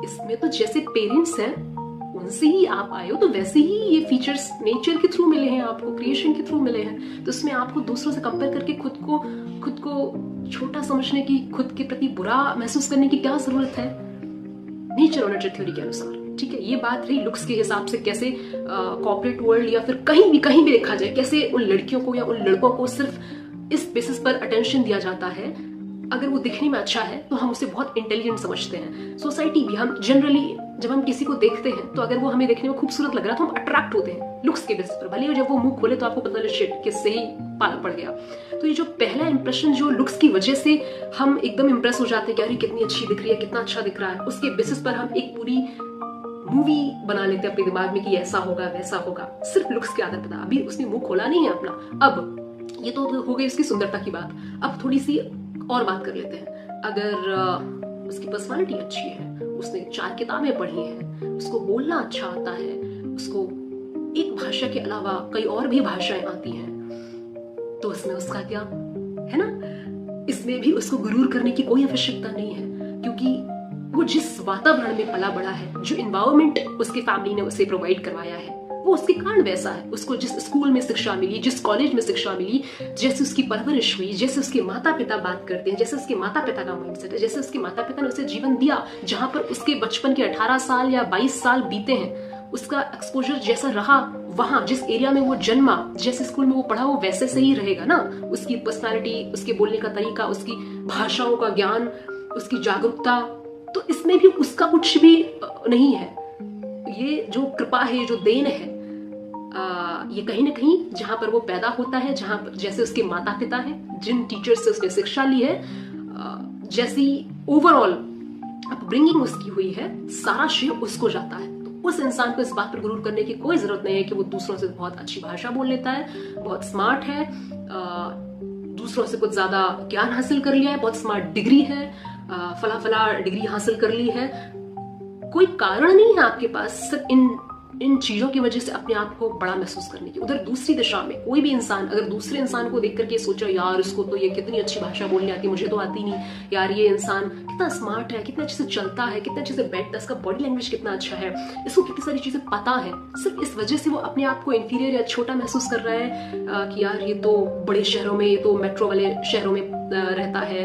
इसमें तो जैसे पेरेंट्स हैं उनसे ही आप आए हो, तो वैसे ही ये फीचर्स नेचर के थ्रू मिले हैं आपको, क्रिएशन के थ्रू मिले हैं। तो इसमें आपको दूसरों से कंपेयर करके खुद को छोटा समझने की, खुद के प्रति बुरा महसूस करने की क्या जरूरत है नेचर और नर्चर थ्योरी के अनुसार। ठीक है, ये बात रही लुक्स के हिसाब से कैसे कॉर्पोरेट वर्ल्ड या फिर कहीं भी देखा जाए कैसे उन लड़कियों को या उन लड़कों को सिर्फ इस बेसिस पर अटेंशन दिया जाता है, अगर वो दिखने में अच्छा है तो हम उसे बहुत इंटेलिजेंट समझते हैं। सोसाइटी भी, हम जनरली जब हम किसी को देखते हैं तो अगर वो हमें देखने में खूबसूरत लग रहा है तो हम अट्रैक्ट होते हैं लुक्स के बेसिस पर, भले जब वो मुंह खोले तो आपको पता चले शिट किससे ही पाला पड़ गया। तो ये जो पहला इंप्रेशन जो लुक्स की वजह से हम एकदम इंप्रेस हो जाते हैं कि अरे कितनी अच्छी दिख रही है, कितना अच्छा दिख रहा है, उसके बेसिस पर हम एक पूरी मूवी बना लेते हैं अपने दिमाग में कि ऐसा होगा वैसा होगा, सिर्फ लुक्स के आधार पर। अभी उसने मुंह खोला नहीं है अपना। अब ये तो हो गई उसकी सुंदरता की बात, अब थोड़ी सी और बात कर लेते हैं। अगर उसकी पर्सनालिटी अच्छी है, उसने 4 किताबें पढ़ी हैं, उसको बोलना अच्छा आता है, उसको एक भाषा के अलावा कई और भी भाषाएं आती हैं, तो इसमें उसका क्या है ना, इसमें भी उसको गुरूर करने की कोई आवश्यकता नहीं है, क्योंकि वो जिस वातावरण में पला बड़ा है, जो एनवायरनमेंट उसकी फैमिली ने उसे प्रोवाइड करवाया है, वो उसके कारण वैसा है। उसको जिस स्कूल में शिक्षा मिली, जिस कॉलेज में शिक्षा मिली, जैसे उसकी परवरिश हुई, जैसे उसके माता पिता बात करते हैं, जैसे उसके माता पिता का माइंडसेट है, जैसे उसके माता पिता ने उसे जीवन दिया, जहां पर उसके बचपन के 18 साल या 22 साल बीते हैं, उसका एक्सपोजर जैसा रहा, वहां जिस एरिया में वो जन्मा, जैसे स्कूल में वो पढ़ा, वो वैसे से ही रहेगा ना। उसकी पर्सनालिटी, उसके बोलने का तरीका, उसकी भाषाओं का ज्ञान, उसकी जागरूकता, तो इसमें भी उसका कुछ भी नहीं है। ये जो कृपा है, जो देन है, ये कहीं ना कहीं जहां पर वो पैदा होता है, जहां पर जैसे उसके माता पिता हैं, जिन टीचर्स से उसने शिक्षा ली है, जैसी ओवरऑल अपब्रिंगिंग उसकी हुई है, सारा श्रेय उसको जाता है। तो उस इंसान को इस बात पर गुरूर करने की कोई जरूरत नहीं है कि वो दूसरों से बहुत अच्छी भाषा बोल लेता है, बहुत स्मार्ट है, दूसरों से कुछ ज्यादा ज्ञान हासिल कर लिया है, बहुत स्मार्ट डिग्री है, फला डिग्री हासिल कर ली है। कोई कारण नहीं है आपके पास सिर्फ इन चीजों की वजह से अपने आप को बड़ा महसूस करने की। उधर दूसरी दिशा में कोई भी इंसान अगर दूसरे इंसान को देख करके सोचो यार इसको तो ये कितनी अच्छी भाषा बोलनी आती है, मुझे तो आती नहीं, यार ये इंसान कितना स्मार्ट है, कितना अच्छे से चलता है, कितना अच्छे से बैठता है, इसका बॉडी लैंग्वेज कितना अच्छा है, इसको कितनी सारी चीजें पता है, सिर्फ इस वजह से वो अपने आप को इंफीरियर या छोटा महसूस कर रहा है कि यार ये तो बड़े शहरों में, ये तो मेट्रो वाले शहरों में रहता है,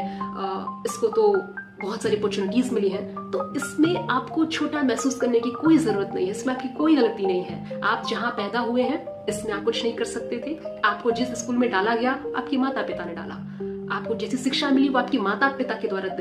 इसको तो बहुत सारी अपॉर्चुनिटीज मिली हैं। तो इसमें आपको छोटा महसूस करने की कोई जरूरत नहीं है, इसमें आपकी कोई गलती नहीं है। आप जहां पैदा हुए हैं इसमें आप कुछ नहीं कर सकते थे। आपको जिस स्कूल में डाला गया आपके माता पिता ने डाला, आपको जैसी शिक्षा मिली वो आपके माता पिता के द्वारा